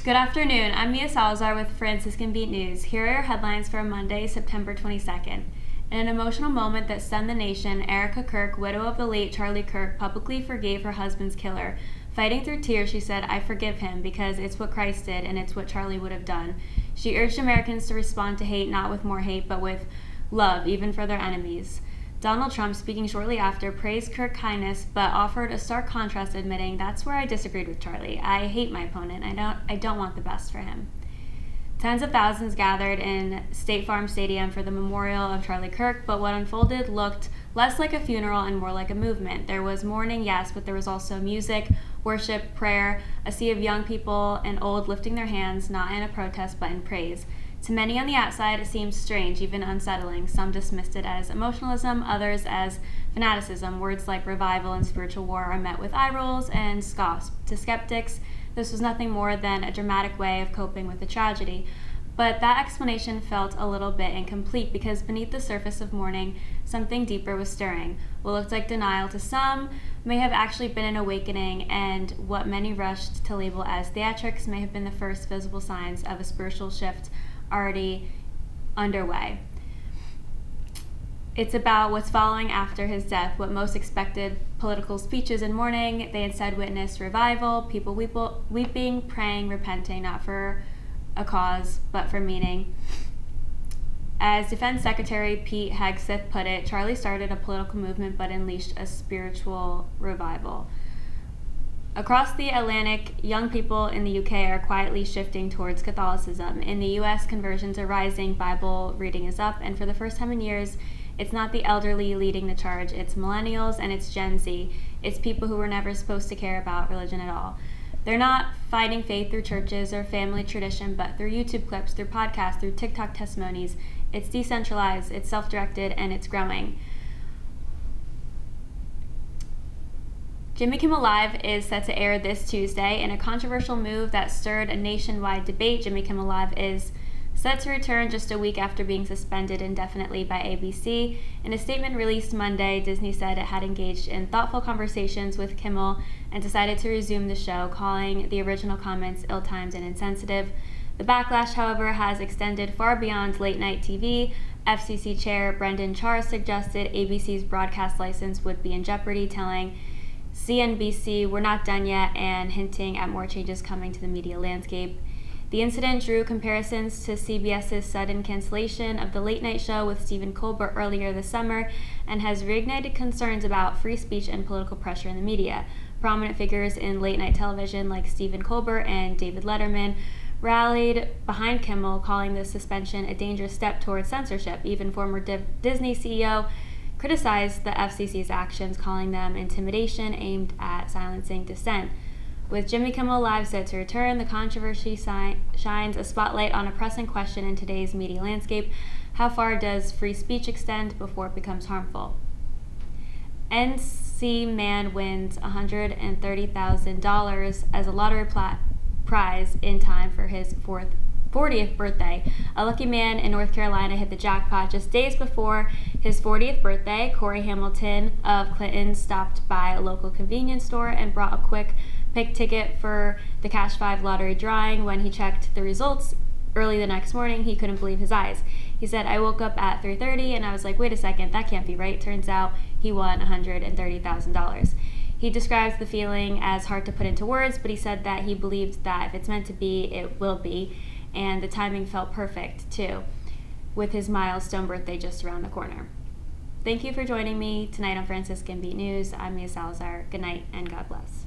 Good afternoon. I'm Mia Salazar with Franciscan Beat News. Here are your headlines for Monday, September 22nd. In an emotional moment that stunned the nation, Erica Kirk, widow of the late Charlie Kirk, publicly forgave her husband's killer. Fighting through tears, she said, "I forgive him because it's what Christ did and it's what Charlie would have done." She urged Americans to respond to hate not with more hate, but with love, even for their enemies. Donald Trump, speaking shortly after, praised Kirk's kindness, but offered a stark contrast, admitting, "That's where I disagreed with Charlie. I hate my opponent. I don't want the best for him." Tens of thousands gathered in State Farm Stadium for the memorial of Charlie Kirk, but what unfolded looked less like a funeral and more like a movement. There was mourning, yes, but there was also music, worship, prayer, a sea of young people and old lifting their hands, not in a protest but in praise. To many on the outside, it seemed strange, even unsettling. Some dismissed it as emotionalism, others as fanaticism. Words like revival and spiritual war are met with eye rolls and scoffs. To skeptics, this was nothing more than a dramatic way of coping with the tragedy. But that explanation felt a little bit incomplete because beneath the surface of mourning, something deeper was stirring. What looked like denial to some may have actually been an awakening, and what many rushed to label as theatrics may have been the first visible signs of a spiritual shift already underway. It's about what's following after his death. What most expected political speeches in mourning, they instead witnessed revival, people weeping, praying, repenting, not for a cause, but for meaning. As Defense Secretary Pete Hegseth put it, Charlie started a political movement but unleashed a spiritual revival. Across the Atlantic, young people in the UK are quietly shifting towards Catholicism. In the US, conversions are rising, Bible reading is up, and for the first time in years, it's not the elderly leading the charge, it's millennials and it's Gen Z. It's people who were never supposed to care about religion at all. They're not finding faith through churches or family tradition, but through YouTube clips, through podcasts, through TikTok testimonies. It's decentralized, it's self-directed, and it's growing. Jimmy Kimmel Live is set to air this Tuesday. In a controversial move that stirred a nationwide debate, Jimmy Kimmel Live is set to return just a week after being suspended indefinitely by ABC. In a statement released Monday, Disney said it had engaged in thoughtful conversations with Kimmel and decided to resume the show, calling the original comments ill-timed and insensitive. The backlash, however, has extended far beyond late-night TV. FCC Chair Brendan Charr suggested ABC's broadcast license would be in jeopardy, telling CNBC, "We're not done yet," and hinting at more changes coming to the media landscape. The incident drew comparisons to CBS's sudden cancellation of the late night show with Stephen Colbert earlier this summer and has reignited concerns about free speech and political pressure in the media. Prominent figures in late night television like Stephen Colbert and David Letterman rallied behind Kimmel, calling the suspension a dangerous step towards censorship. Even former Disney CEO criticized the FCC's actions, calling them intimidation aimed at silencing dissent. With Jimmy Kimmel Live set to return, the controversy shines a spotlight on a pressing question in today's media landscape: how far does free speech extend before it becomes harmful? NC man wins $130,000 as a lottery prize in time for his 40th birthday. A lucky man in North Carolina hit the jackpot just days before his 40th birthday. Corey Hamilton of Clinton stopped by a local convenience store and brought a quick pick ticket for the Cash 5 lottery drawing. When he checked the results early the next morning, he couldn't believe his eyes. He said, "I woke up at 3:30 and I was like, wait a second, that can't be right." Turns out he won $130,000. He describes the feeling as hard to put into words, but he said that he believed that if it's meant to be, it will be. And the timing felt perfect, too, with his milestone birthday just around the corner. Thank you for joining me tonight on Franciscan Beat News. I'm Mia Salazar. Good night, and God bless.